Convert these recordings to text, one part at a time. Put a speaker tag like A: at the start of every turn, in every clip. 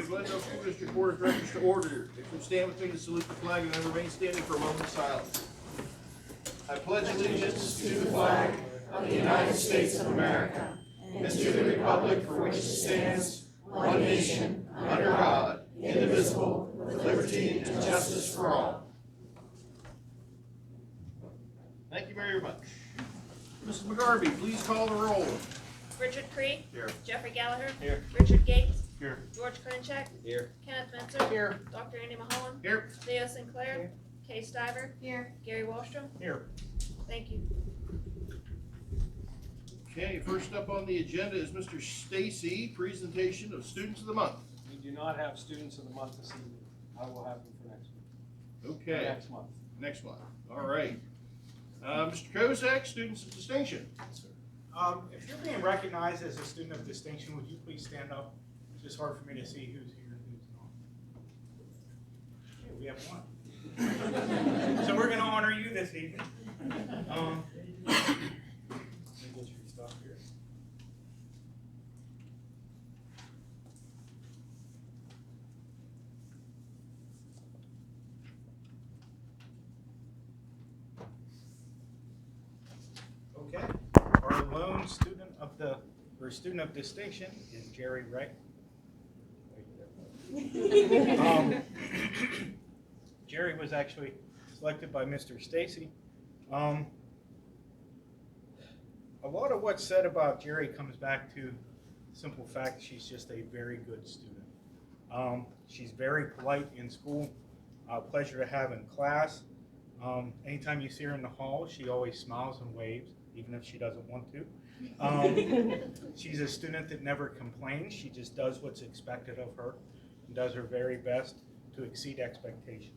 A: Glendale School District Board of Directors to order. If you stand with me to salute the flag and then remain standing for a moment of silence. I pledge allegiance to the flag of the United States of America and to the republic for which it stands, one nation, under God, indivisible, with liberty and justice for all. Thank you very much. Mrs. McGarvey, please call the roll.
B: Richard Cree.
A: Here.
B: Jeffrey Gallagher.
A: Here.
B: Richard Gates.
A: Here.
B: George Klinchek.
A: Here.
B: Kenneth Menzer.
A: Here.
B: Dr. Andy Mahalan.
A: Here.
B: Leo Sinclair.
C: Here.
B: Kay Stiver.
C: Here.
B: Gary Wallstrom.
A: Here.
B: Thank you.
A: Okay, first up on the agenda is Mr. Stacy, presentation of Students of the Month.
D: We do not have Students of the Month this evening. I will have them for next week.
A: Okay.
D: Next month.
A: Next month. All right. Mr. Kozak, Students of Distinction.
E: If you're being recognized as a student of distinction, would you please stand up? It's just hard for me to see who's here and who's not. Okay, we have one. So we're going to honor you this evening. Let me get your stuff here. Okay, our lone student of distinction is Jerry Wright. Jerry was actually selected by Mr. Stacy. A lot of what's said about Jerry comes back to the simple fact that she's just a very good student. She's very polite in school, pleasure to have in class. Anytime you see her in the hall, she always smiles and waves, even if she doesn't want to. She's a student that never complains. She just does what's expected of her and does her very best to exceed expectations.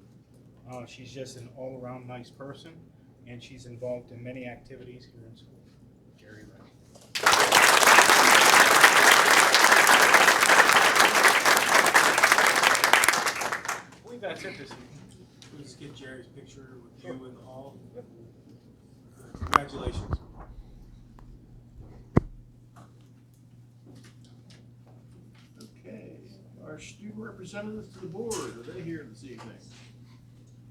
E: She's just an all-around nice person, and she's involved in many activities here in school. Jerry Wright. I believe that's it this evening. Please get Jerry's picture with you in the hall. Congratulations.
A: Okay. Our student representatives to the board, are they here this evening?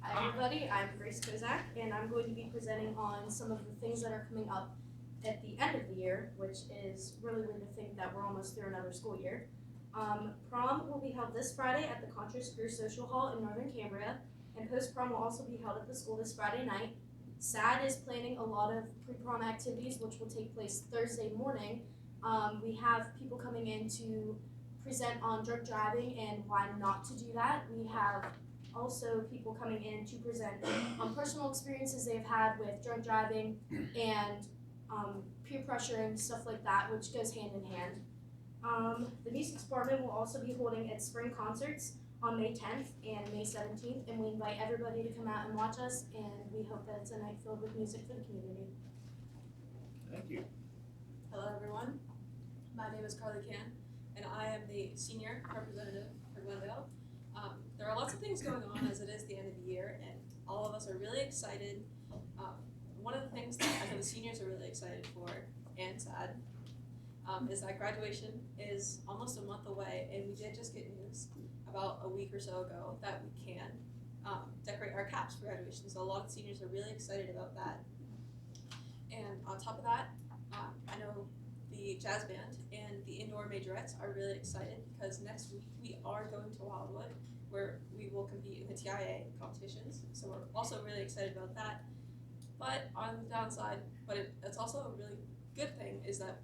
C: Hi everybody, I'm Grace Kozak, and I'm going to be presenting on some of the things that are coming up at the end of the year, which is really weird to think that we're almost through another school year. Prom will be held this Friday at the Contras Career Social Hall in Northern Cambria, and post-prom will also be held at the school this Friday night. SAD is planning a lot of pre-prom activities, which will take place Thursday morning. We have people coming in to present on drunk driving and why not to do that. We have also people coming in to present on personal experiences they've had with drunk driving and peer pressure and stuff like that, which goes hand in hand. The music department will also be holding its spring concerts on May 10th and May 17th, and we invite everybody to come out and watch us, and we hope that it's a night filled with music for the community.
A: Thank you.
F: Hello everyone, my name is Carly Can, and I am the senior representative for Glendale. There are lots of things going on as it is the end of the year, and all of us are really excited. One of the things that I know the seniors are really excited for, and sad, is that graduation is almost a month away, and we did just get news about a week or so ago that we can decorate our caps for graduation. So a lot of seniors are really excited about that. And on top of that, I know the jazz band and the indoor majorettes are really excited because next week we are going to Wildwood, where we will compete in the TIA competitions. So we're also really excited about that. But on the downside, it's also a really good thing, is that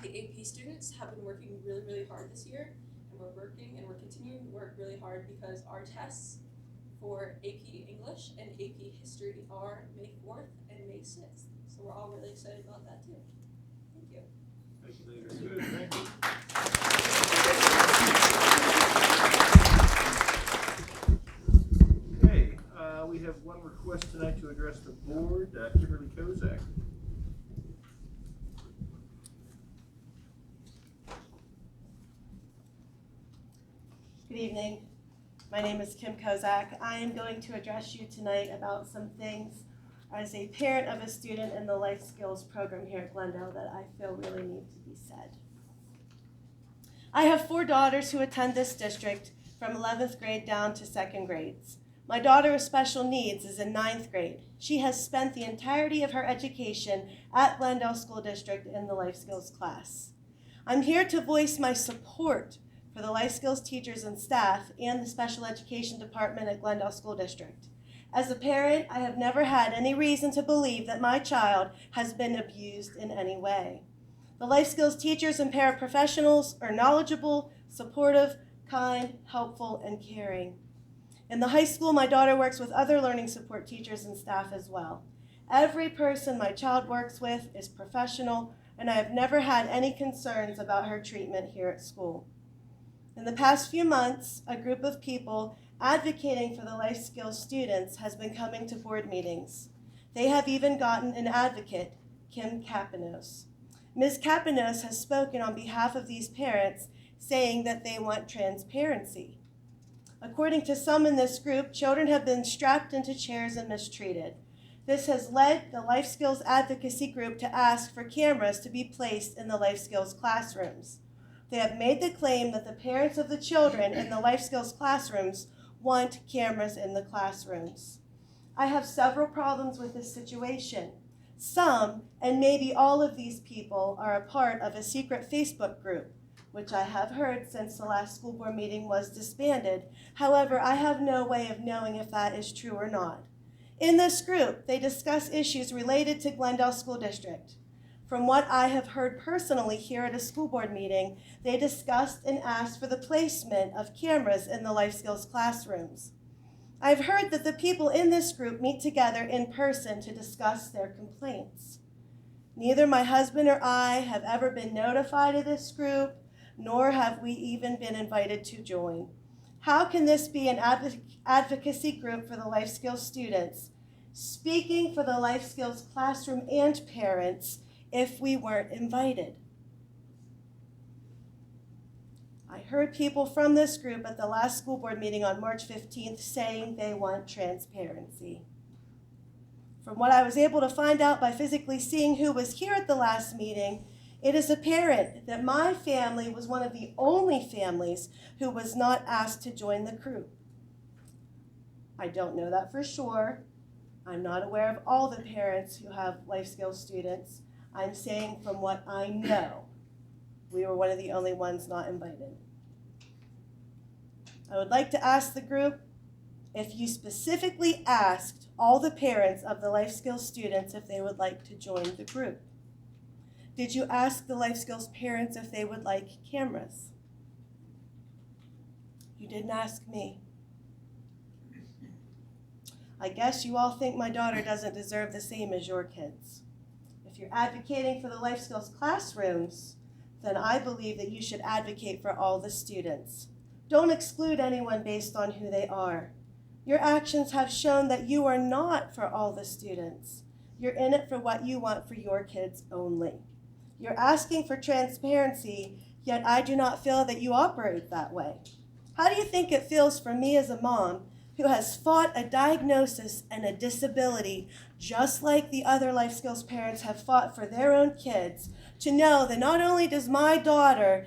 F: the AP students have been working really, really hard this year, and we're continuing to work really hard because our tests for AP English and AP History are May 4th and May 6th. So we're all really excited about that too. Thank you.
A: Thank you, ladies. Good, thank you. Okay, we have one request tonight to address the board, Kimberly Kozak.
G: Good evening. My name is Kim Kozak. I am going to address you tonight about some things as a parent of a student in the life skills program here at Glendale that I feel really need to be said. I have 4 daughters who attend this district from 11th grade down to 2nd grades. My daughter with special needs is in 9th grade. She has spent the entirety of her education at Glendale School District in the life skills class. I'm here to voice my support for the life skills teachers and staff and the special education department at Glendale School District. As a parent, I have never had any reason to believe that my child has been abused in any way. The life skills teachers and paraprofessionals are knowledgeable, supportive, kind, helpful, and caring. In the high school, my daughter works with other learning support teachers and staff as well. Every person my child works with is professional, and I have never had any concerns about her treatment here at school. In the past few months, a group of people advocating for the life skills students has been coming to board meetings. They have even gotten an advocate, Kim Kapanos. Ms. Kapanos has spoken on behalf of these parents, saying that they want transparency. According to some in this group, children have been strapped into chairs and mistreated. This has led the Life Skills Advocacy Group to ask for cameras to be placed in the life skills classrooms. They have made the claim that the parents of the children in the life skills classrooms want cameras in the classrooms. I have several problems with this situation. Some, and maybe all of these people, are a part of a secret Facebook group, which I have heard since the last school board meeting was disbanded. However, I have no way of knowing if that is true or not. In this group, they discuss issues related to Glendale School District. From what I have heard personally here at a school board meeting, they discussed and asked for the placement of cameras in the life skills classrooms. I've heard that the people in this group meet together in person to discuss their complaints. Neither my husband or I have ever been notified of this group, nor have we even been invited to join. How can this be an advocacy group for the life skills students, speaking for the life skills classroom and parents, if we weren't invited? I heard people from this group at the last school board meeting on March 15th saying they want transparency. From what I was able to find out by physically seeing who was here at the last meeting, it is apparent that my family was one of the only families who was not asked to join the group. I don't know that for sure. I'm not aware of all the parents who have life skills students. I'm saying from what I know, we were one of the only ones not invited. I would like to ask the group if you specifically asked all the parents of the life skills students if they would like to join the group. Did you ask the life skills parents if they would like cameras? You didn't ask me. I guess you all think my daughter doesn't deserve the same as your kids. If you're advocating for the life skills classrooms, then I believe that you should advocate for all the students. Don't exclude anyone based on who they are. Your actions have shown that you are not for all the students. You're in it for what you want for your kids only. You're asking for transparency, yet I do not feel that you operate that way. How do you think it feels for me as a mom who has fought a diagnosis and a disability just like the other life skills parents have fought for their own kids, to know that not only does my daughter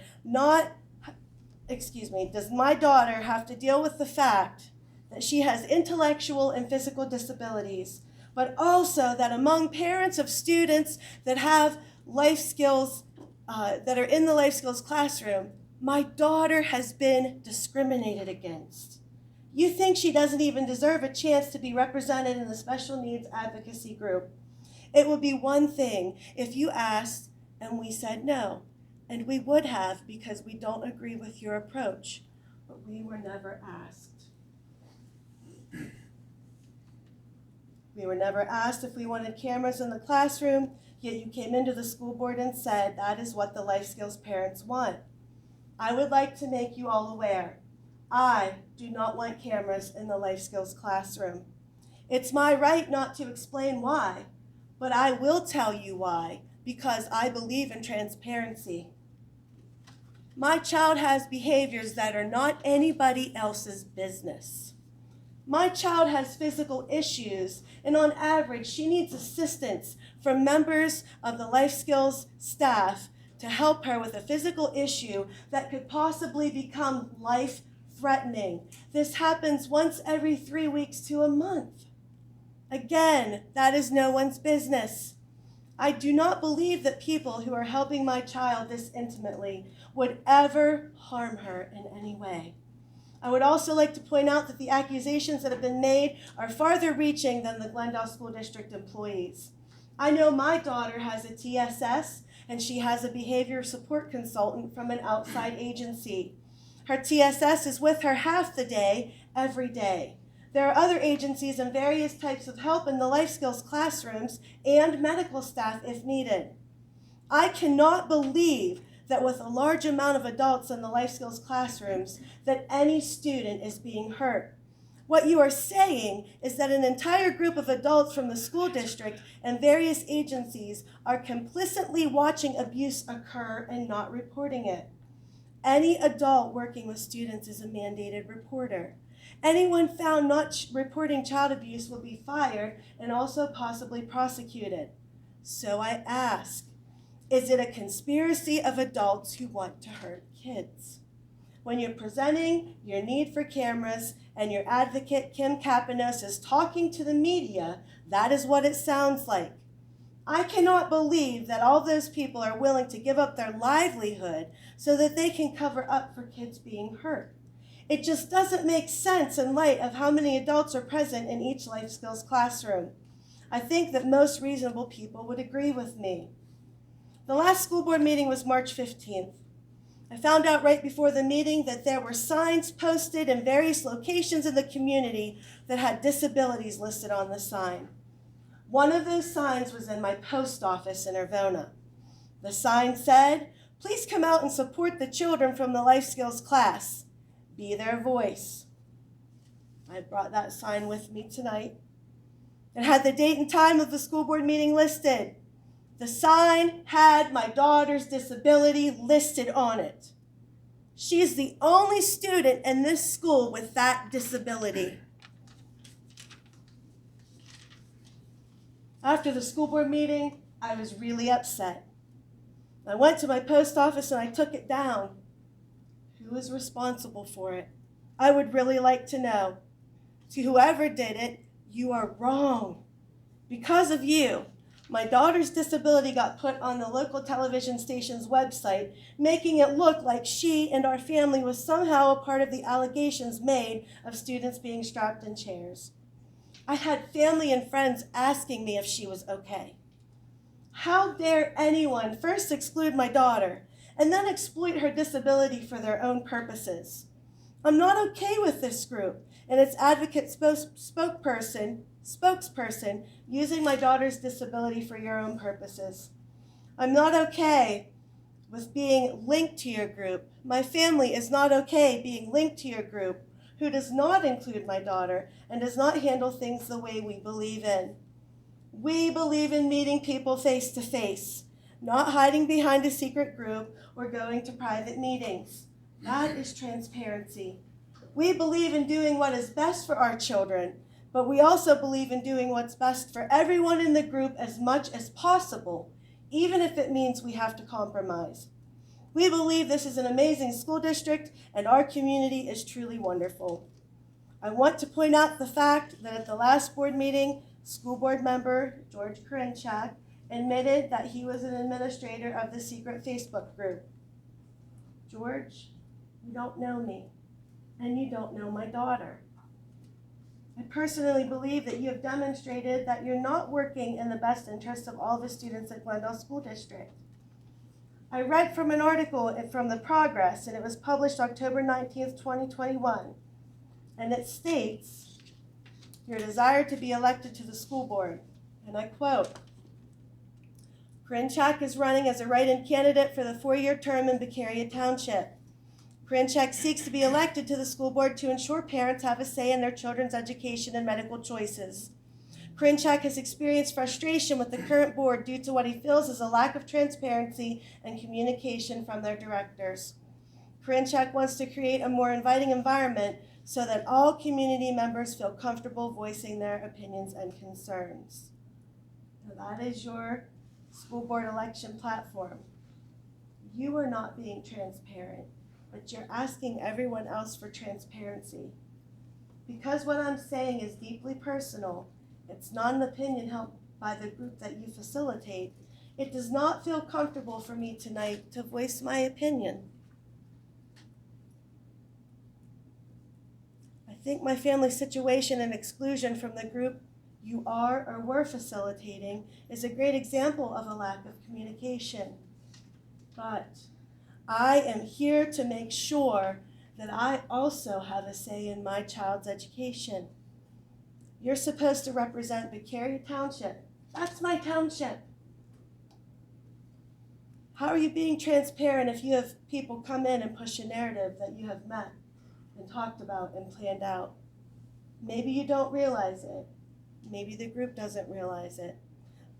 G: have to deal with the fact that she has intellectual and physical disabilities, but also that among parents of students that have life skills, that are in the life skills classroom, my daughter has been discriminated against. You think she doesn't even deserve a chance to be represented in the special needs advocacy group. It would be one thing if you asked and we said no, and we would have because we don't agree with your approach, but we were never asked. We were never asked if we wanted cameras in the classroom, yet you came into the school board and said that is what the life skills parents want. I would like to make you all aware, I do not want cameras in the life skills classroom. It's my right not to explain why, but I will tell you why, because I believe in transparency. My child has behaviors that are not anybody else's business. My child has physical issues, and on average, she needs assistance from members of the life skills staff to help her with a physical issue that could possibly become life-threatening. This happens once every 3 weeks to a month. Again, that is no one's business. I do not believe that people who are helping my child this intimately would ever harm her in any way. I would also like to point out that the accusations that have been made are farther reaching than the Glendale School District employees. I know my daughter has a TSS and she has a behavior support consultant from an outside agency. Her TSS is with her half the day, every day. There are other agencies and various types of help in the life skills classrooms and medical staff if needed. I cannot believe that with a large amount of adults in the life skills classrooms, that any student is being hurt. What you are saying is that an entire group of adults from the school district and various agencies are complicitly watching abuse occur and not reporting it. Any adult working with students is a mandated reporter. Anyone found not reporting child abuse will be fired and also possibly prosecuted. So I ask, is it a conspiracy of adults who want to hurt kids? When you're presenting your need for cameras and your advocate, Kim Kapanos, is talking to the media, that is what it sounds like. I cannot believe that all those people are willing to give up their livelihood so that they can cover up for kids being hurt. It just doesn't make sense in light of how many adults are present in each life skills classroom. I think that most reasonable people would agree with me. The last school board meeting was March 15th. I found out right before the meeting that there were signs posted in various locations in the community that had disabilities listed on the sign. One of those signs was in my post office in Irvona. The sign said, "Please come out and support the children from the life skills class. Be their voice." I brought that sign with me tonight. It had the date and time of the school board meeting listed. The sign had my daughter's disability listed on it. She's the only student in this school with that disability. After the school board meeting, I was really upset. I went to my post office and I took it down. Who is responsible for it? I would really like to know. To whoever did it, you are wrong. Because of you, my daughter's disability got put on the local television station's website, making it look like she and our family was somehow a part of the allegations made of students being strapped in chairs. I had family and friends asking me if she was okay. How dare anyone first exclude my daughter and then exploit her disability for their own purposes? I'm not okay with this group and its advocate spokesperson using my daughter's disability for your own purposes. I'm not okay with being linked to your group. My family is not okay being linked to your group, who does not include my daughter and does not handle things the way we believe in. We believe in meeting people face to face, not hiding behind a secret group or going to private meetings. That is transparency. We believe in doing what is best for our children, but we also believe in doing what's best for everyone in the group as much as possible, even if it means we have to compromise. We believe this is an amazing school district and our community is truly wonderful. I want to point out the fact that at the last board meeting, school board member George Karinchak admitted that he was an administrator of the secret Facebook group. George, you don't know me, and you don't know my daughter. I personally believe that you have demonstrated that you're not working in the best interest of all the students at Glendale School District. I read from an article from The Progress, and it was published October 19th, 2021, and it states, your desire to be elected to the school board, and I quote, Karinchak is running as a write-in candidate for the 4-year term in Beccaria Township. Karinchak seeks to be elected to the school board to ensure parents have a say in their children's education and medical choices. Karinchak has experienced frustration with the current board due to what he feels is a lack of transparency and communication from their directors. Karinchak wants to create a more inviting environment so that all community members feel comfortable voicing their opinions and concerns. Now that is your school board election platform. you are not being transparent, but you're asking everyone else for transparency. Because what I'm saying is deeply personal, it's not an opinion held by the group that you facilitate, it does not feel comfortable for me tonight to voice my opinion. I think my family situation and exclusion from the group you are or were facilitating is a great example of a lack of communication. But I am here to make sure that I also have a say in my child's education. You're supposed to represent Victoria Township. That's my township. How are you being transparent if you have people come in and push a narrative that you have met and talked about and planned out? Maybe you don't realize it. Maybe the group doesn't realize it.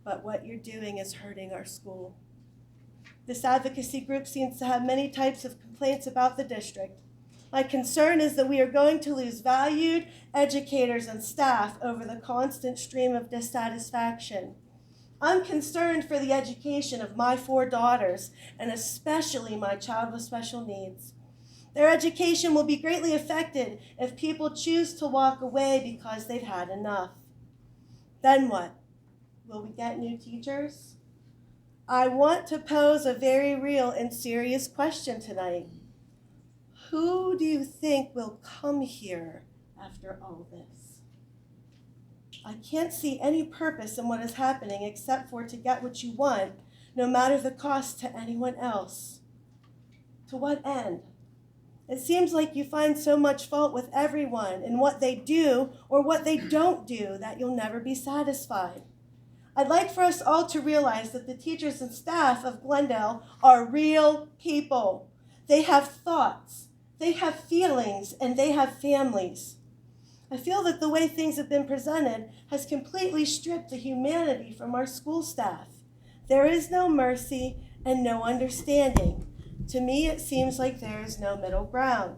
G: But what you're doing is hurting our school. This advocacy group seems to have many types of complaints about the district. My concern is that we are going to lose valued educators and staff over the constant stream of dissatisfaction. I'm concerned for the education of my 4 daughters, and especially my child with special needs. Their education will be greatly affected if people choose to walk away because they've had enough. Then what? Will we get new teachers? I want to pose a very real and serious question tonight. Who do you think will come here after all this? I can't see any purpose in what is happening except for to get what you want, no matter the cost to anyone else. To what end? It seems like you find so much fault with everyone in what they do or what they don't do that you'll never be satisfied. I'd like for us all to realize that the teachers and staff of Glendale are real people. They have thoughts, they have feelings, and they have families. I feel that the way things have been presented has completely stripped the humanity from our school staff. There is no mercy and no understanding. To me, it seems like there is no middle ground.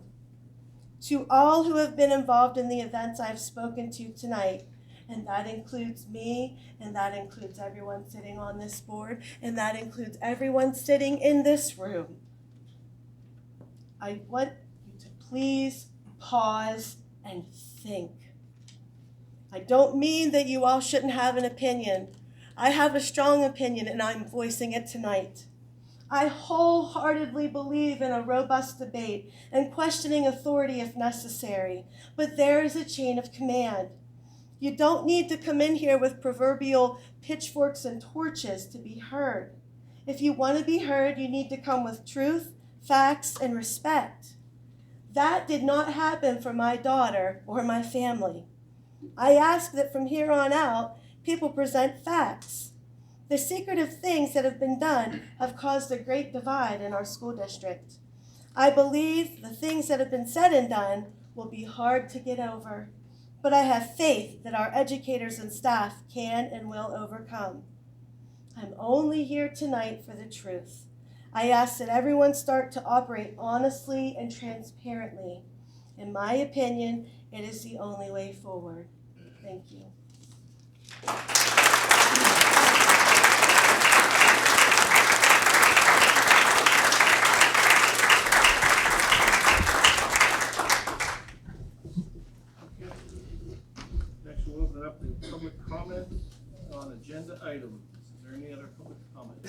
G: To all who have been involved in the events I've spoken to tonight, and that includes me, and that includes everyone sitting on this board, and that includes everyone sitting in this room, I want you to please pause and think. I don't mean that you all shouldn't have an opinion. I have a strong opinion, and I'm voicing it tonight. I wholeheartedly believe in a robust debate and questioning authority if necessary, but there is a chain of command. You don't need to come in here with proverbial pitchforks and torches to be heard. If you want to be heard, you need to come with truth, facts, and respect. That did not happen for my daughter or my family. I ask that from here on out, people present facts. The secretive things that have been done have caused a great divide in our school district. I believe the things that have been said and done will be hard to get over, but I have faith that our educators and staff can and will overcome. I'm only here tonight for the truth. I ask that everyone start to operate honestly and transparently. In my opinion, it is the only way forward. Thank you.
A: Next, we'll open it up to public comment on agenda items. Is there any other public comment?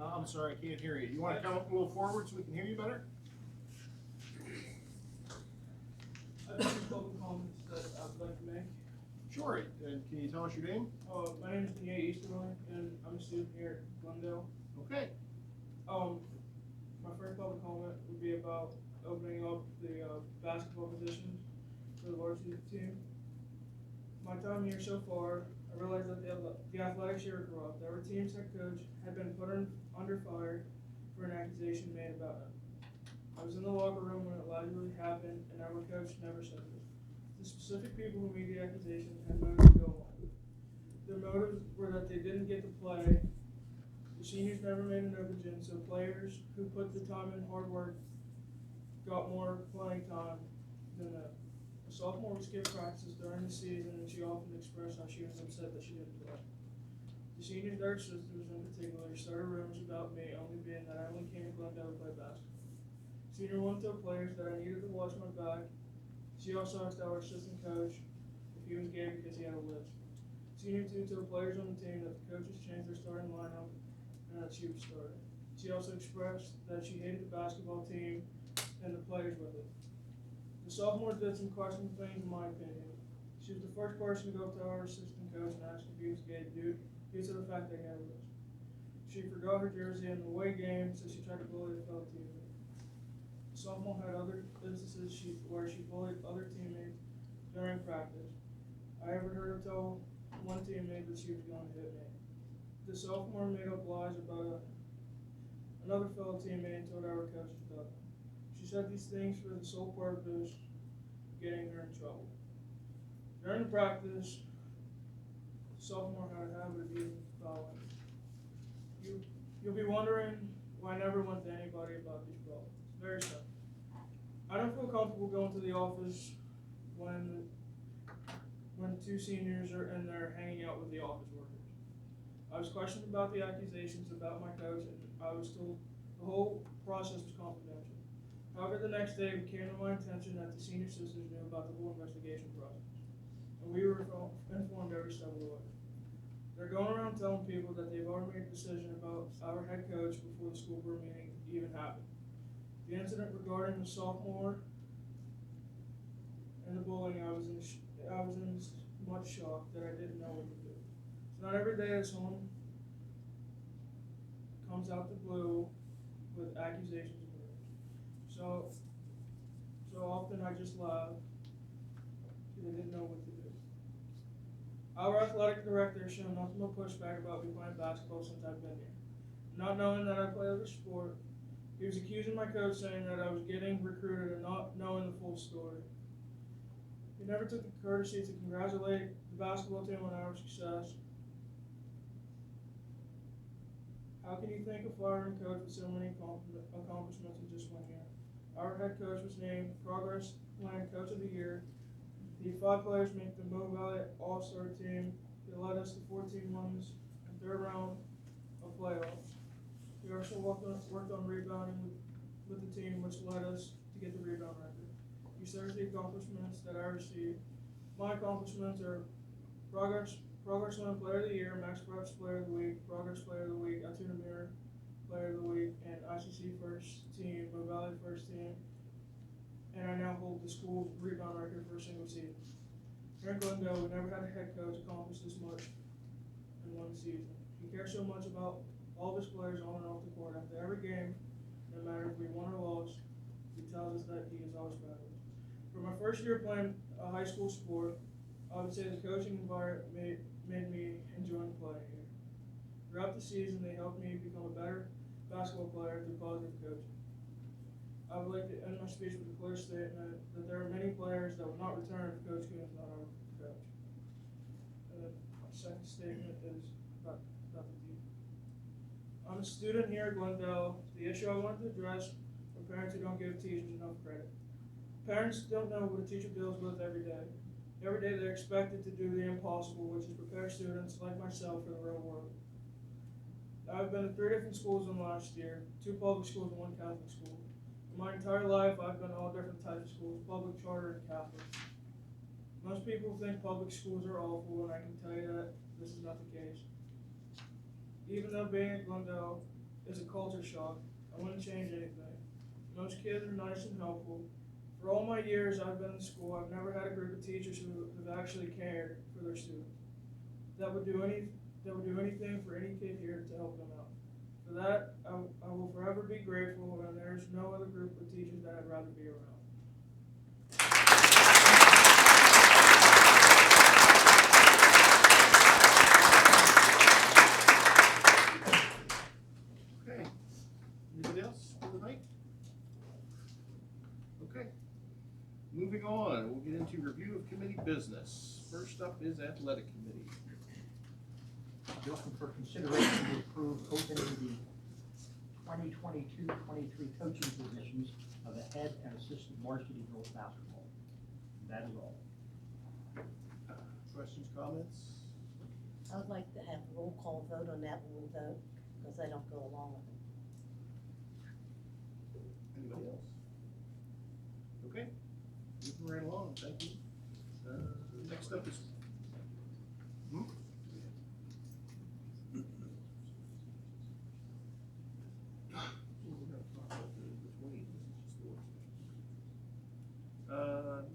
A: I'm sorry, I can't hear you. You want to come up a little forward so we can hear you better?
H: I have some public comments that I would like to make.
A: Sure. And can you tell us your name?
H: My name is Nate Easterling, and I'm a student here at Glendale.
A: Okay.
H: My first public comment would be about opening up the basketball positions for the varsity team. My time here so far, I realized that the athletics here are corrupt. Our team's head coach had been put under fire for an accusation made about him. I was in the locker room when it allegedly happened, and our coach never said it. The specific people who made the accusation had motives to go on. Their motives were that they didn't get to play. The seniors never made an open gym, so players who put the time and hard work got more playing time than The sophomore would skip practices during the season, and she often expressed how she was upset that she didn't play. The seniors, their sisters in particular, started rumors about me only being that I only came to Glendale to play basketball. Senior one told players that I needed to watch my back. She also asked our assistant coach if he was gay because he had a list. Senior two told players on the team that the coaches changed their starting lineup and that she was starting. She also expressed that she hated the basketball team and the players with it. The sophomores did some questionable things in my opinion. She was the first person to go up to our assistant coach and ask if he was gay due to the fact that he had a list. She forgot her jersey in the away game, so she tried to bully a fellow teammate. The sophomore had other instances where she bullied other teammates during practice. I ever heard her tell one teammate that she was going to hit me. The sophomore made up lies about another fellow teammate and told our coaches about it. She said these things for the sole purpose of getting her in trouble. During the practice, the sophomore had a habit of using the following. You'll be wondering why I never went to anybody about these problems. It's very simple. I don't feel comfortable going to the office when two seniors are in there hanging out with the office workers. I was questioned about the accusations about my coach, and I was told the whole process was confidential. However, the next day it came to my attention that the senior sisters knew about the whole investigation process, and we were informed every step of the way. They're going around telling people that they've already made a decision about our head coach before the school board meeting even happened. The incident regarding the sophomore and the bullying, I was in as much shock that I didn't know what to do. It's not every day that someone comes out the blue with accusations and rumors. So often I just laugh because I didn't know what to do. Our athletic director has shown nothing but pushback about me playing basketball since I've been here. Not knowing that I play other sport, he was accusing my coach, saying that I was getting recruited and not knowing the full story. He never took the courtesy to congratulate the basketball team on our success. How can you thank a firing coach with so many accomplishments in just 1 year? Our head coach was named Progress Land Coach of the Year. The 5 players make the Mo Valley All-Star team. They led us to 14 wins and 3rd round of playoffs. We also worked on rebounding with the team, which led us to get the rebound record. These are the accomplishments that I received. My accomplishments are Progress Land Player of the Year, Max Preps Player of the Week, Progress Player of the Week, Atuna Mirror Player of the Week, and ICC First Team, Mo Valley First Team. And I now hold the school rebound record for a single season. Here in Glendale, we never had a head coach accomplish this much in 1 season. He cares so much about all of his players on and off the court. After every game, no matter if we won or lost, he tells us that he is always proud of us. For my first year playing a high school sport, I would say the coaching environment made me enjoy playing here. Throughout the season, they helped me become a better basketball player through positive coaching. I would like to end my speech with a clear statement that there are many players that will not return if Coach Coon is not our coach. My second statement is about the team. I'm a student here at Glendale. The issue I wanted to address are parents who don't give teachers enough credit. Parents don't know what a teacher deals with every day. Every day they're expected to do the impossible, which is prepare students like myself for the real world. I've been to 3 different schools in the last year, 2 public schools and 1 Catholic school. My entire life, I've been to all different types of schools, public, charter, and Catholic. Most people think public schools are awful, and I can tell you that this is not the case. Even though being at Glendale is a culture shock, I wouldn't change anything. Most kids are nice and helpful. For all my years I've been in school, I've never had a group of teachers who have actually cared for their students. That would do anything for any kid here to help them out. For that, I will forever be grateful, and there's no other group of teachers that I'd rather be around.
A: Okay. Anything else for the night? Okay. Moving on, we'll get into review of committee business. First up is athletic committee.
I: Looking for consideration to approve opening the 2022-23 coaching positions of the head and assistant varsity girls basketball. That is all.
A: Questions, comments?
J: I would like to have a roll call vote on that when we vote, because I don't go along with it.
A: Anybody else? Okay, moving right along, thank you. Next up is.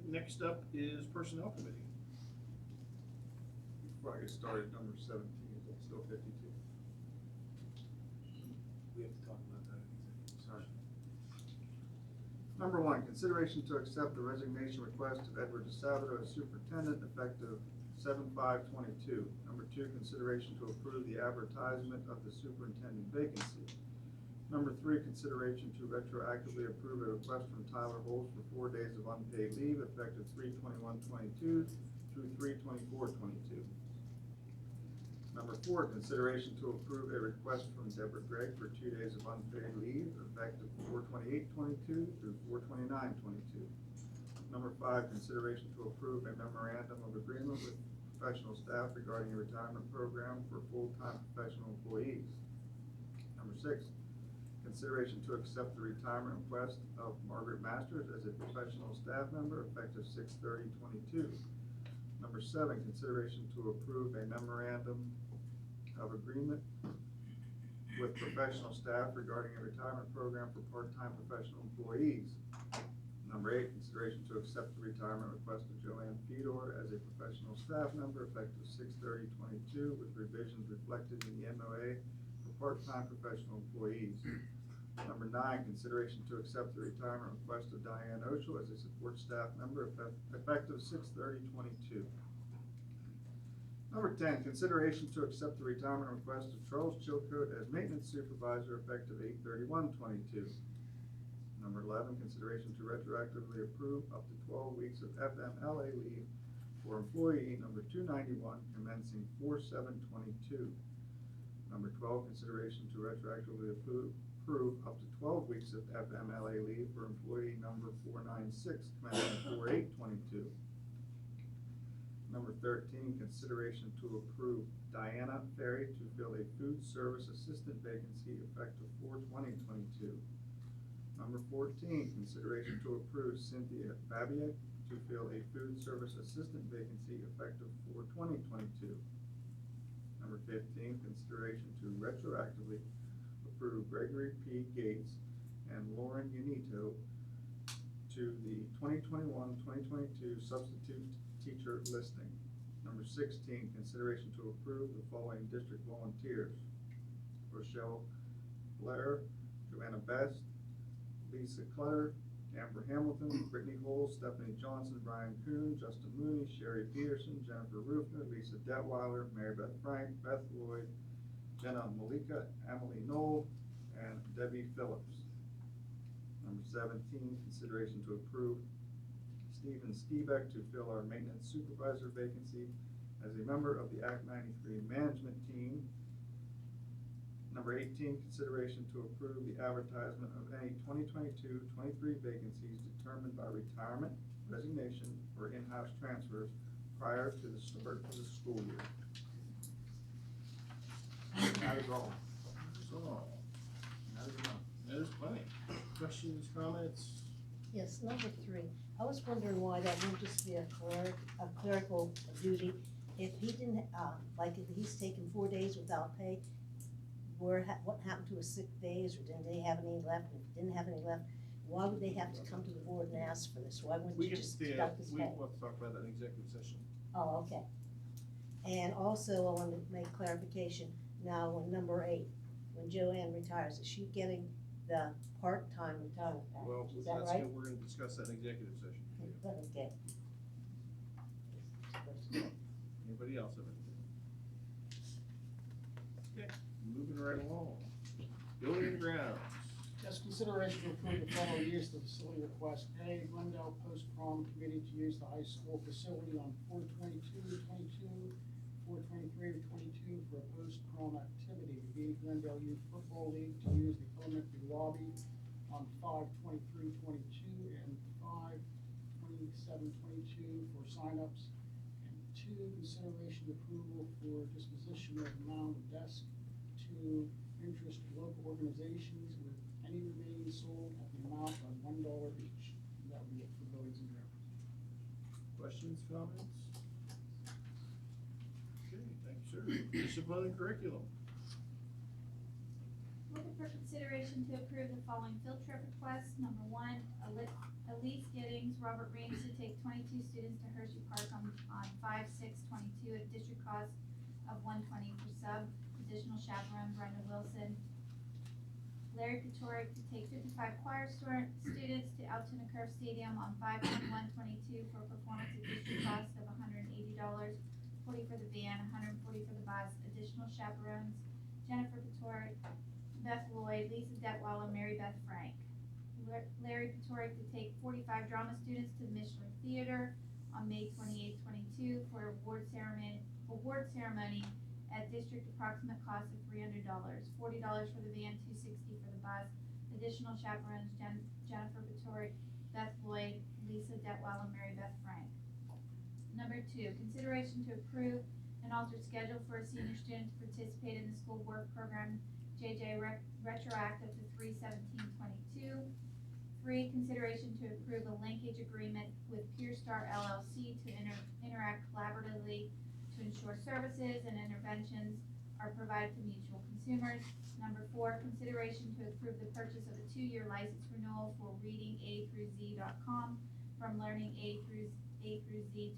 A: Next up is Personnel Committee.
K: Before I get started, number 17, is it still 52?
A: We have to talk about that in executive
K: Sorry. Number 1, consideration to accept the resignation request of Edward DeSalvador as superintendent effective 7/5/22. Number 2, consideration to approve the advertisement of the superintendent vacancy. Number 3, consideration to retroactively approve a request from Tyler Holtz for 4 days of unpaid leave effective 3/21/22 through 3/24/22. Number 4, consideration to approve a request from Deborah Gregg for 2 days of unpaid leave effective 4/28/22 through 4/29/22. Number 5, consideration to approve a memorandum of agreement with professional staff regarding a retirement program for full-time professional employees. Number 6, consideration to accept the retirement request of Margaret Masters as a professional staff member effective 6/30/22. Number 7, consideration to approve a memorandum of agreement with professional staff regarding a retirement program for part-time professional employees. Number 8, consideration to accept the retirement request of Joanne Fedor as a professional staff member effective 6/30/22 with revisions reflected in the MOA for part-time professional employees. Number 9, consideration to accept the retirement request of Diane Oshel as a support staff member effective 6/30/22. Number 10, consideration to accept the retirement request of Charles Chilcote as maintenance supervisor effective 8/31/22. Number 11, consideration to retroactively approve up to 12 weeks of FMLA leave for employee number 291 commencing 4/7/22. Number 12, consideration to retroactively approve up to 12 weeks of FMLA leave for employee number 496 commencing 4/8/22. Number 13, consideration to approve Diana Ferry to fill a food service assistant vacancy effective 4/20/22. Number 14, consideration to approve Cynthia Babiak to fill a food service assistant vacancy effective 4/20/22. Number 15, consideration to retroactively approve Gregory P. Gates and Lauren Unito to the 2021-2022 substitute teacher listing. Number 16, consideration to approve the following district volunteers: Rochelle Blair, Joanna Best, Lisa Clutter, Amber Hamilton, Brittany Hole, Stephanie Johnson, Brian Kuhn, Justin Mooney, Sherry Peterson, Jennifer Rufner, Lisa Detweiler, Mary Beth Frank, Beth Lloyd, Jenna Malika, Emily Knoll, and Debbie Phillips. Number 17, consideration to approve Stephen Stebeck to fill our maintenance supervisor vacancy as a member of the Act 93 management team. Number 18, consideration to approve the advertisement of any 2022-23 vacancies determined by retirement, resignation, or in-house transfers prior to the start of the school year. That is all.
A: So,
K: That is enough.
A: there's plenty. Questions, comments?
J: Yes, number 3, I was wondering why that wouldn't just be a clerical duty. If he didn't, like if he's taken 4 days without pay, what happened to his sick days, or didn't they have any left? If he didn't have any left, why would they have to come to the board and ask for this? Why wouldn't
A: We
J: you
A: get
J: just
A: to,
J: deduct his
A: we
J: pay?
A: will talk about that in executive session.
J: Oh, okay. And also, I want to make clarification, now on number 8, when Joanne retires, is she getting the part-time retirement
A: Well,
J: package? Is that
A: that's
J: right?
A: good. We're gonna discuss that in executive session.
J: Okay.
A: Anybody else have anything? Okay, moving right along. Building and grounds.
I: Yes, consideration to approve the following use of the facility request. A, Glendale Post-Prom Committee to use the high school facility on 4/22/22, 4/23/22 for a post-prom activity. B, Glendale Youth Football League to use the elementary lobby on 5/23/22 and 5/23/22 27-22 for signups. And 2, consideration approval for disposition of amount of desk to interest local organizations with any remaining sold at the amount of $1 each. And that would be it for buildings and grounds.
K: Questions, comments?
A: Okay, thank you, sir. Discipline and curriculum.
L: Looking for consideration to approve the following field trip requests. Number 1, Elise Giddings, Robert Reams to take 22 students to Hershey Park on 5/6/22 at district cost of $120 per sub. Additional chaperone Brenda Wilson. Larry Patoric to take 55 choir students to Altoona Curve Stadium on 5/1/22 for a performance at district cost of $180, 40 for the band, 140 for the bus. Additional chaperones Jennifer Patoric, Beth Lloyd, Lisa Detweiler, Mary Beth Frank. Larry Patoric to take 45 drama students to the Mishler Theater on May 28/22 for award ceremony at district approximate cost of $300, $40 for the band, $260 for the bus. Additional chaperones Jennifer Patoric, Beth Lloyd, Lisa Detweiler, Mary Beth Frank. Number 2, consideration to approve an altered schedule for a senior student to participate in the school work program JJ retroactive to 3/17/22. 3, consideration to approve a linkage agreement with PeerStar LLC to interact collaboratively to ensure services and interventions are provided to mutual consumers. Number 4, consideration to approve the purchase of a 2-year license renewal for readinga-through-z.com from Learning A through Z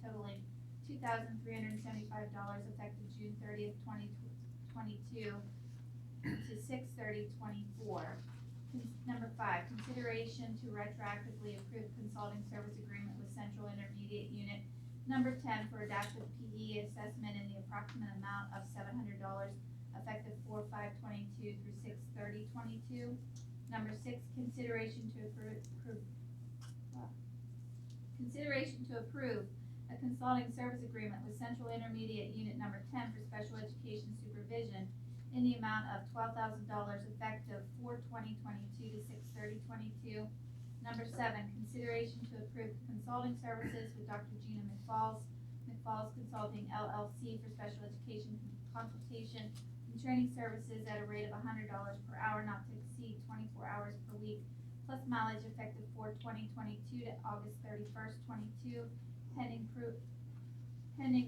L: totaling $2,375 effective June 30th, 2022 to 6/30/24. Number 5, consideration to retroactively approve consulting service agreement with Central Intermediate Unit Number 10 for adaptive PE assessment in the approximate amount of $700 effective 4/5/22 through 6/30/22. Number 6, consideration to approve a consulting service agreement with Central Intermediate Unit Number 10 for special education supervision in the amount of $12,000 effective 4/20/22 to 6/30/22. Number 7, consideration to approve consulting services with Dr. Gina McFalls Consulting LLC for special education consultation and training services at a rate of $100 per hour not to exceed 24 hours per week, plus mileage effective 4/20/22 to August 31st, 22, pending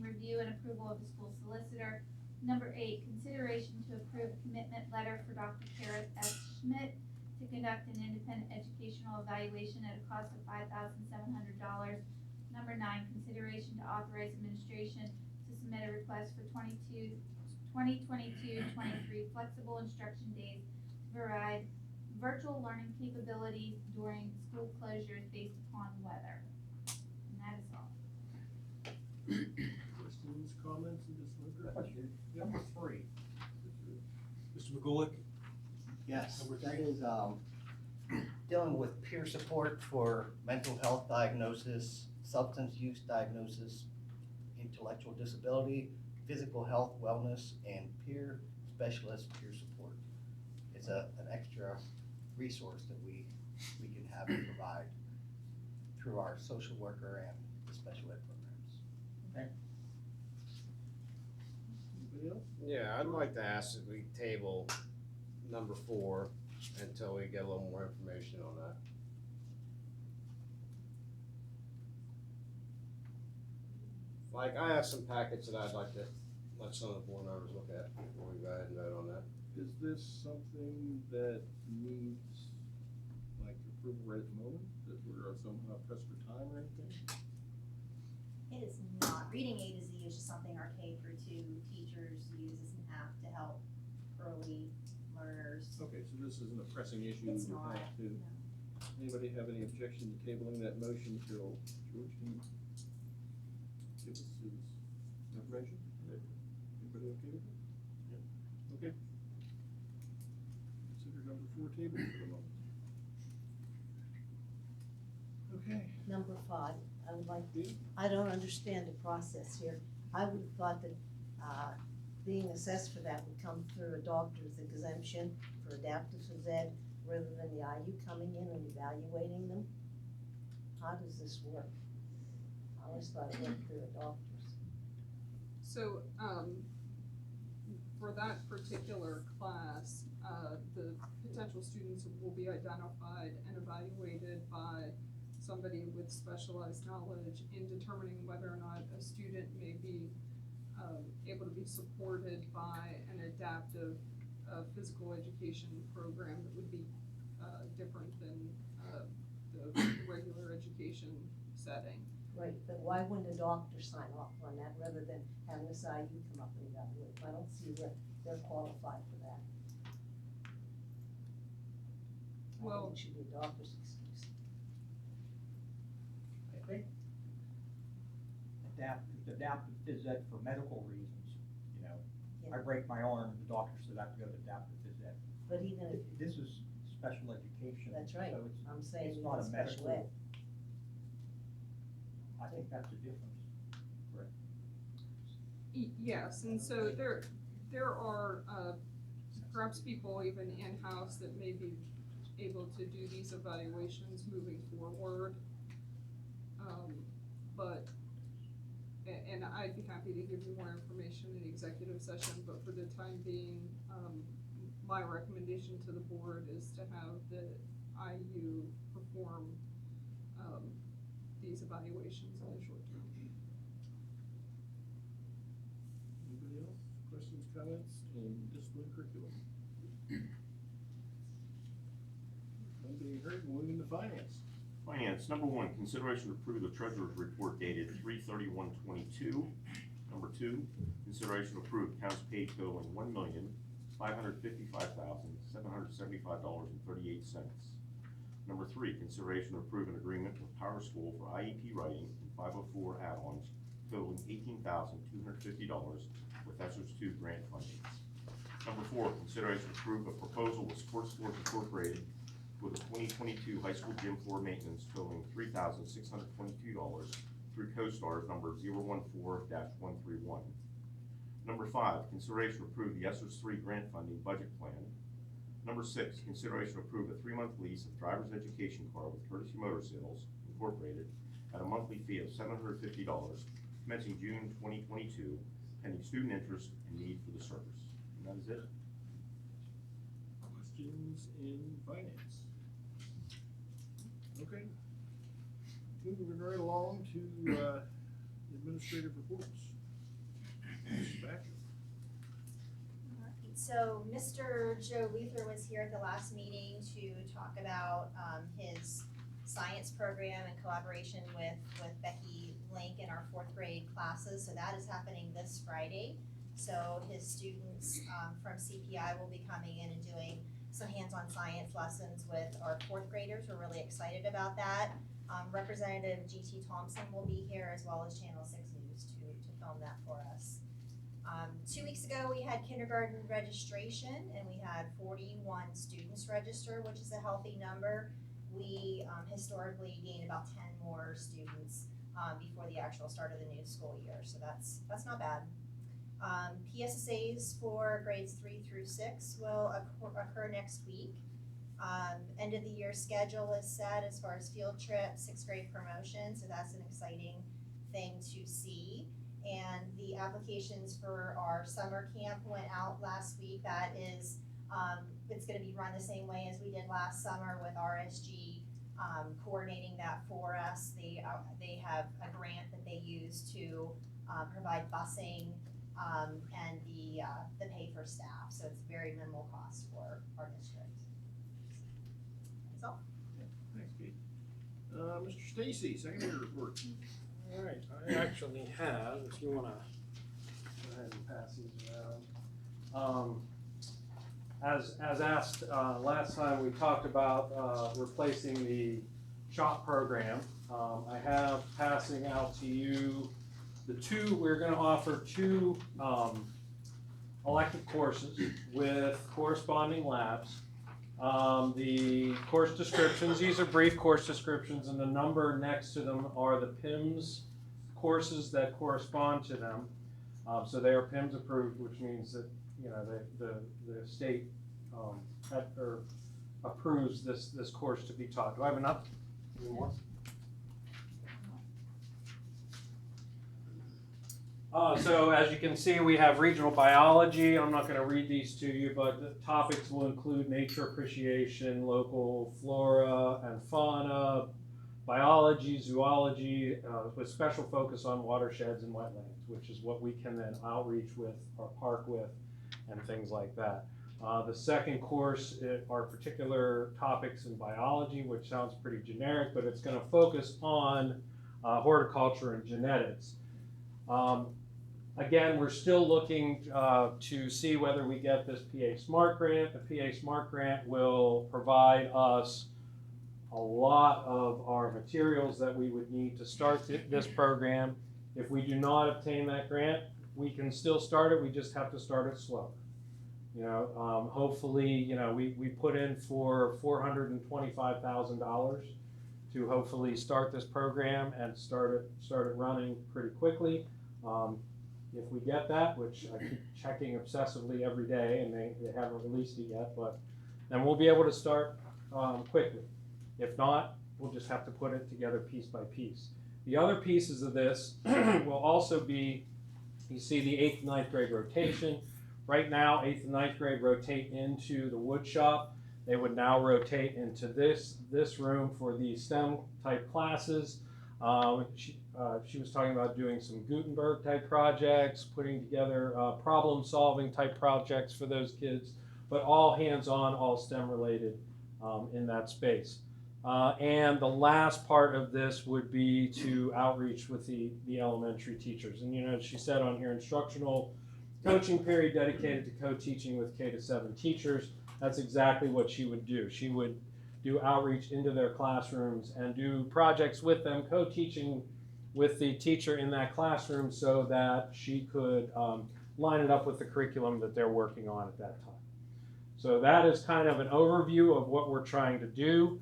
L: review and approval of the school solicitor. Number 8, consideration to approve a commitment letter for Dr. Kara S. Schmidt to conduct an independent educational evaluation at a cost of $5,700. Number 9, consideration to authorize administration to submit a request for 2022-23 flexible instruction days to provide virtual learning capabilities during school closures based upon weather. And that is all.
A: Questions, comments, and discussion?
M: Number 3.
A: Mr. McGulick?
M: Yes,
A: Number
M: that
A: 3.
M: is dealing with peer support for mental health diagnosis, substance use diagnosis, intellectual disability, physical health, wellness, and peer specialist peer support. It's an extra resource that we can have and provide through our social worker and the special ed programs.
A: Anybody else?
N: Yeah, I'd like to ask that we table number 4 until we get a little more information on that. Like, I have some packets that I'd like to let some of the board members look at before we go ahead and vote on that.
A: Is this something that needs, like, approval right at the moment, that we're somehow pressed for time or anything?
O: It is not. Reading A to Z is just something our K through 2 teachers use as an app to help early learners.
A: Okay, so this isn't a pressing issue.
O: It's
A: we
O: not,
A: have to.
O: no.
A: Anybody have any objection to tabling that motion till George can give us his information? Everybody okay with it? Yeah. Okay. Consider number 4 tabled for the moment. Okay.
J: Number 5, I would like, I don't understand the process here. I would have thought that being assessed for that would come through a doctor's exemption for adaptive phys ed rather than the IU coming in and evaluating them. How does this work? I always thought it went through the doctors.
P: So, for that particular class, the potential students will be identified and evaluated by somebody with specialized knowledge in determining whether or not a student may be able to be supported by an adaptive physical education program that would be different than the regular education setting.
J: Right, but why wouldn't a doctor sign off on that rather than having this IU come up and evaluate? I don't see where they're qualified for that.
P: Well,
J: it should be a doctor's excuse.
Q: I think adaptive phys ed for medical reasons, you know. I break my arm, the doctor said I have to go to adaptive phys ed.
J: But even if,
Q: This is special education.
J: that's right,
Q: So
J: I'm saying
Q: it's not a
J: special
Q: medical.
J: ed.
Q: I think that's the difference. Correct.
P: Yes, and so there are perhaps people even in-house that may be able to do these evaluations moving forward. And I'd be happy to give you more information in the executive session, but for the time being, my recommendation to the board is to have the IU perform these evaluations in the short term.
A: Anybody else? Questions, comments in discipline curriculum? None being heard, moving to finance.
R: Finance, number one, consideration to approve the treasurer's report dated 3/31/22. Number two, consideration to approve accounts paid totaling $1,555,775.38. Number three, consideration to approve an agreement with Power School for IEP writing and 504 add-ons totaling $18,250 with ESSER II grant funding. Number four, consideration to approve a proposal with Sports Stores Incorporated for the 2022 high school gym floor maintenance totaling $3,622 through CoStar's number 014-131. Number five, consideration to approve the ESSER III grant funding budget plan. Number six, consideration to approve a 3-month lease of driver's education car with Courtesy Motor Sales Incorporated at a monthly fee of $750 commencing June 2022, pending student interest and need for the service. And that is it.
A: Questions in finance? Okay. Moving right along to administrative reports. Mrs. Baxter.
O: So Mr. Joe Luther was here at the last meeting to talk about his science program in collaboration with Becky Link in our 4th grade classes. So that is happening this Friday. So his students from CPI will be coming in and doing some hands-on science lessons with our 4th graders. We're really excited about that. Representative G.T. Thompson will be here as well as Channel 6 News to film that for us. 2 weeks ago, we had kindergarten registration, and we had 41 students register, which is a healthy number. We historically gain about 10 more students before the actual start of the new school year, so that's not bad. PSSAs for grades 3 through 6 will occur next week. End of the year schedule is set as far as field trips, 6th grade promotion, so that's an exciting thing to see. And the applications for our summer camp went out last week. That is, it's gonna be run the same way as we did last summer with RSG coordinating that for us. They have a grant that they use to provide busing and the pay for staff. So it's very minimal cost for our district. That's all.
A: Thanks, Kate. Mr. Stacy, secondary report.
D: All right, I actually have, if you wanna go ahead and pass these around. As asked last time, we talked about replacing the SHOP program. I have passing out to you we're gonna offer 2 elective courses with corresponding labs. The course descriptions, these are brief course descriptions, and the number next to them are the PIMS courses that correspond to them. So they are PIMS approved, which means that, you know, the state approves this course to be taught. Do I have enough? Any more? So as you can see, we have regional biology. I'm not going to read these to you, but the topics will include nature appreciation, local flora and fauna, biology, zoology, with special focus on watersheds and wetlands, which is what we can then outreach with or park with and things like that. The second course are particular topics in biology, which sounds pretty generic, but it's going to focus on horticulture and genetics. Again, we're still looking to see whether we get this PA Smart Grant. The PA Smart Grant will provide us a lot of our materials that we would need to start this program. If we do not obtain that grant, we can still start it, we just have to start it slower. You know, hopefully, you know, we put in for $425,000 to hopefully start this program and start it running pretty quickly. If we get that, which I keep checking obsessively every day, and they haven't released it yet, but then we'll be able to start quickly. If not, we'll just have to put it together piece by piece. The other pieces of this will also be, you see the 8th and 9th grade rotation. Right now, 8th and 9th grade rotate into the wood shop. They would now rotate into this room for the STEM type classes. She was talking about doing some Gutenberg type projects, putting together problem solving type projects for those kids, but all hands-on, all STEM related in that space. And the last part of this would be to outreach with the elementary teachers. And you know, she said on here, instructional coaching period dedicated to co-teaching with K-7 teachers. That's exactly what she would do. She would do outreach into their classrooms and do projects with them, co-teaching with the teacher in that classroom so that she could line it up with the curriculum that they're working on at that time. So that is kind of an overview of what we're trying to do.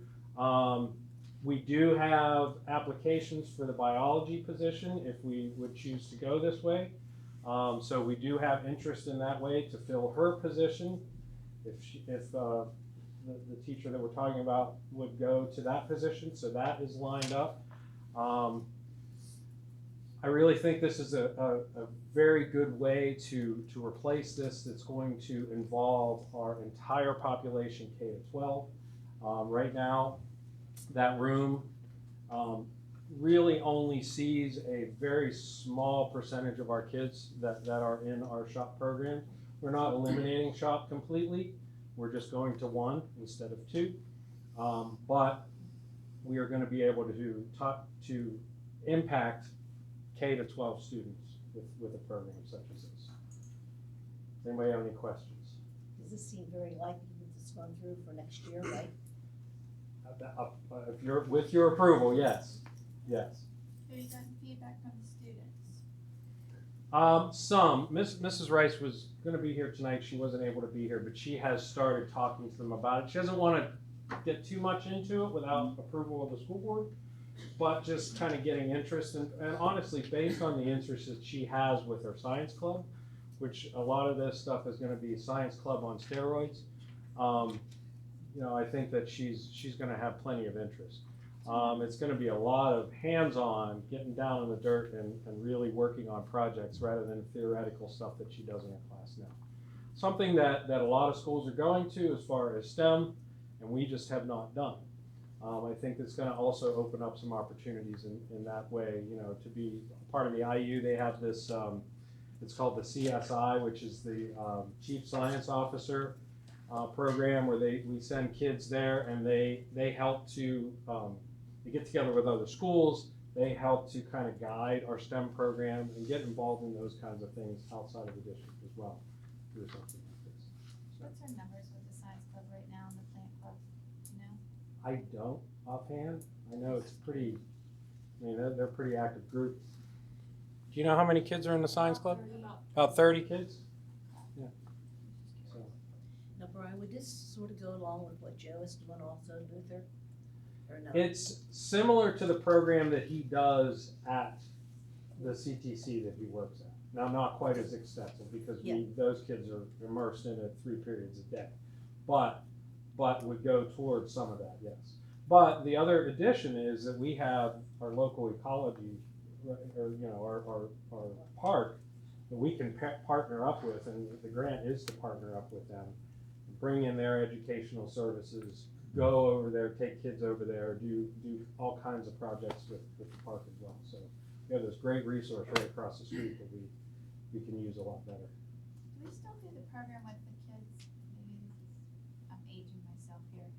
D: We do have applications for the biology position if we would choose to go this way. So we do have interest in that way to fill her position. If the teacher that we're talking about would go to that position, so that is lined up. I really think this is a very good way to replace this that's going to involve our entire population K-12. Right now, that room really only sees a very small percentage of our kids that are in our shop program. We're not eliminating shop completely. We're just going to 1 instead of 2. But we are going to be able to impact K-12 students with a program such as this. Does anybody have any questions?
J: Does this seem very likely that this run through for next year, right?
D: If you're, with your approval, yes. Yes.
L: Have you gotten feedback from the students?
D: Some. Mrs. Rice was going to be here tonight. She wasn't able to be here, but she has started talking to them about it. She doesn't want to get too much into it without approval of the school board, but just kind of getting interest. And honestly, based on the interest that she has with her science club, which a lot of this stuff is going to be science club on steroids, you know, I think that she's going to have plenty of interest. It's going to be a lot of hands-on, getting down in the dirt and really working on projects rather than theoretical stuff that she does in her class now. Something that a lot of schools are going to as far as STEM, and we just have not done. I think it's going to also open up some opportunities in that way, you know, to be part of the IU. They have this, it's called the CSI, which is the Chief Science Officer program, where we send kids there and they help to, they get together with other schools, they help to kind of guide our STEM program and get involved in those kinds of things outside of the district as well. Through something like this.
L: What's our numbers with the science club right now and the plant club? Do you know?
D: I don't offhand. I know it's pretty, I mean, they're a pretty active group. Do you know how many kids are in the science club? About 30 kids? Yeah. So.
J: Now, Brian, would this sort of go along with what Joe is doing also, Luther? Or no?
D: It's similar to the program that he does at the CTC that he works at. Now, not quite as extensive because those kids are immersed in it 3 periods a day, but would go towards some of that, yes. But the other addition is that we have our local ecology, or you know, our park that we can partner up with, and the grant is to partner up with them, bring in their educational services, go over there, take kids over there, do all kinds of projects with the park as well. So we have this great resource right across the street that we can use a lot better.
L: Do we still do the program with the kids? Maybe this is, I'm aging myself here.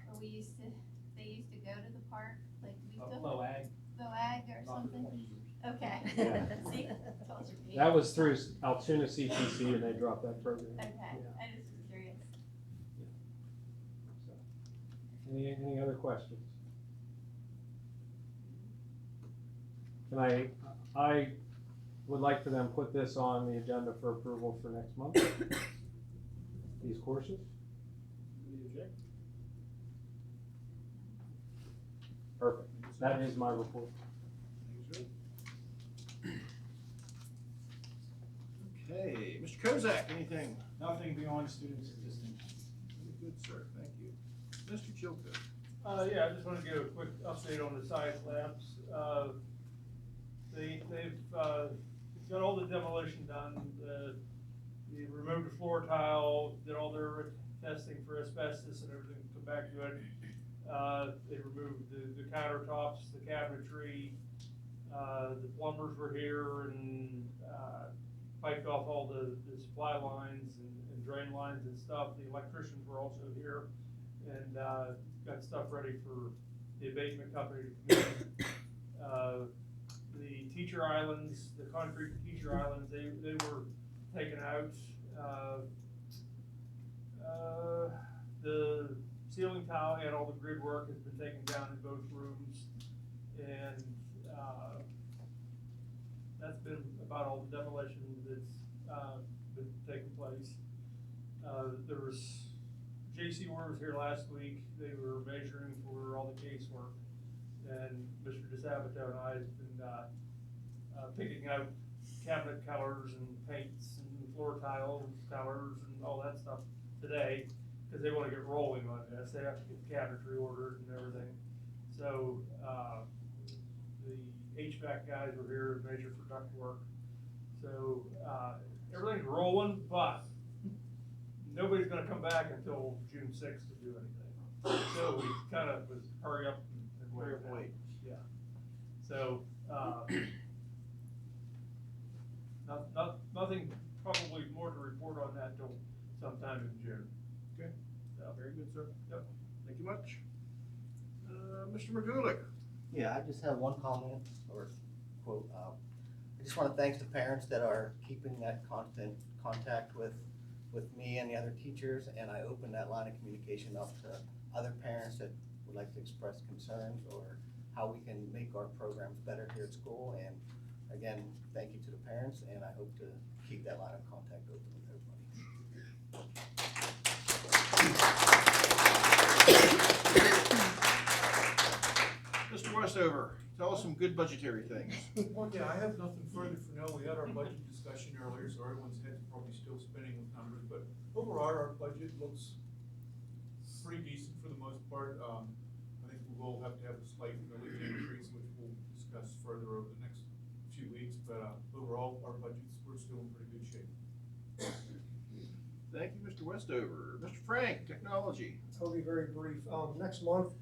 L: Where they used to go to the park, like we still.
S: Loag.
L: Loag or something? Okay.
D: Yeah.
L: See, told you.
D: That was through Altoona CTC, and they dropped that program.
L: Okay,
D: Yeah.
L: I just was curious.
D: So, any other questions? Can I would like for them to put this on the agenda for approval for next month. These courses. Perfect. That is my report.
A: Okay, Mr. Kozak, anything?
S: Nothing beyond students existing.
A: Very good, sir, thank you. Mr. Chilcote.
H: Yeah, I just want to give a quick update on the science labs. They've got all the demolition done. They removed the floor tile, did all their testing for asbestos and everything, come back good. They removed the countertops, the cabinetry. The plumbers were here and piped off all the supply lines and drain lines and stuff. The electricians were also here and got stuff ready for the abatement company to come in. The teacher islands, the concrete teacher islands, they were taken out. The ceiling tile and all the grid work has been taken down in both rooms, and that's been about all the demolition that's been taking place. There was J.C. Ward was here last week. They were measuring for all the casework, and Mr. DeSabato and I have been picking out cabinet colors and paints and floor tile colors and all that stuff today, because they want to get rolling on this. They have to get the cabinetry ordered and everything. So the HVAC guys were here to measure for duct work. So everything's rolling, but nobody's going to come back until June 6th to do anything. So we kind of was hurry up and wait. Yeah. So nothing probably more to report on that till sometime in June.
A: Okay. Very good, sir. Yep. Thank you much. Mr. Magulik.
M: Yeah, I just have one comment or quote. I just want to thank the parents that are keeping that constant contact with me and the other teachers, and I open that line of communication up to other parents that would like to express concerns or how we can make our programs better here at school. And again, thank you to the parents, and I hope to keep that line of contact open with everybody.
A: Mr. Westover, tell us some good budgetary things.
T: Well, yeah, I have nothing further for now. We had our budget discussion earlier, so everyone's head's probably still spinning with numbers, but overall, our budget looks pretty decent for the most part. I think we will have to have a slight millage increase, which we'll discuss further over the next few weeks, but overall, our budgets, we're still in pretty good shape.
A: Thank you, Mr. Westover. Mr. Frank, technology.
U: I'll be very brief. Next month,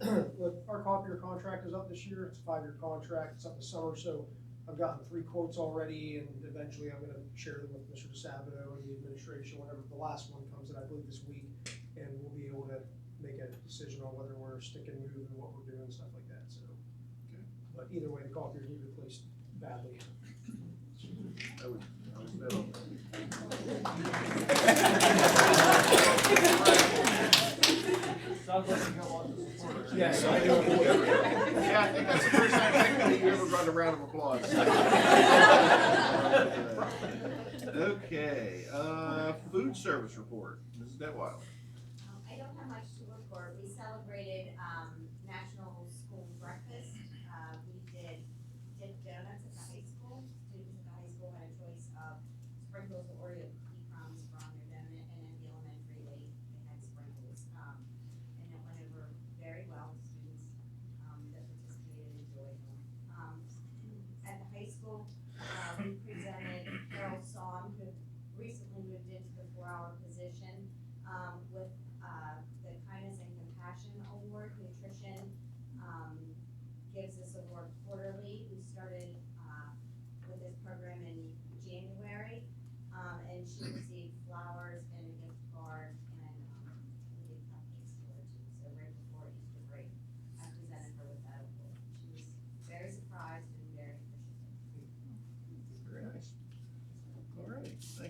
U: our copier contract is up this year. It's a 5-year contract. It's up this summer, so I've gotten 3 quotes already, and eventually I'm going to share them with Mr. DeSabato and the administration whenever the last one comes in, I believe this week, and we'll be able to make a decision on whether we're sticking, moving, what we're doing, stuff like that. So, okay. But either way, the copiers need replaced badly.
H: Sounds like you got lots of supporters.
A: Yes, I do. Yeah, I think that's the first time you ever got a round of applause. Okay, food service report, Mrs. Detweiler.
O: I don't have much to report. We celebrated National School Breakfast. We did donuts at the high school. Students at the high school had a choice of sprinkles or Oreo cookie crumbs on their donut, and then the elementary they had sprinkles. And it went over very well. Students that participated enjoyed them. At the high school, we presented carol songs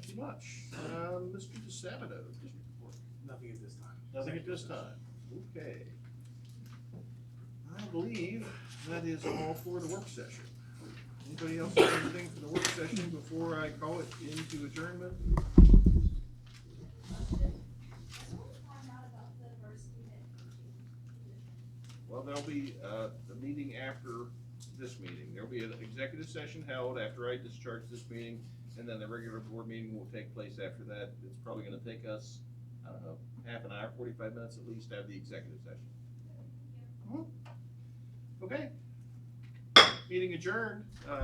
A: too much. Mr. DeSabato, district report.
E: Nothing at this time.
A: Nothing at this time. Okay. I believe that is all for the work session. Anybody else have anything for the work session before I call it into adjournment? Well, there'll be the meeting after this meeting. There'll be an executive session held after I discharge this meeting, and then the regular board meeting will take place after that. It's probably gonna take us, I don't know, half an hour, 45 minutes at least to have the executive session. Okay. Meeting adjourned.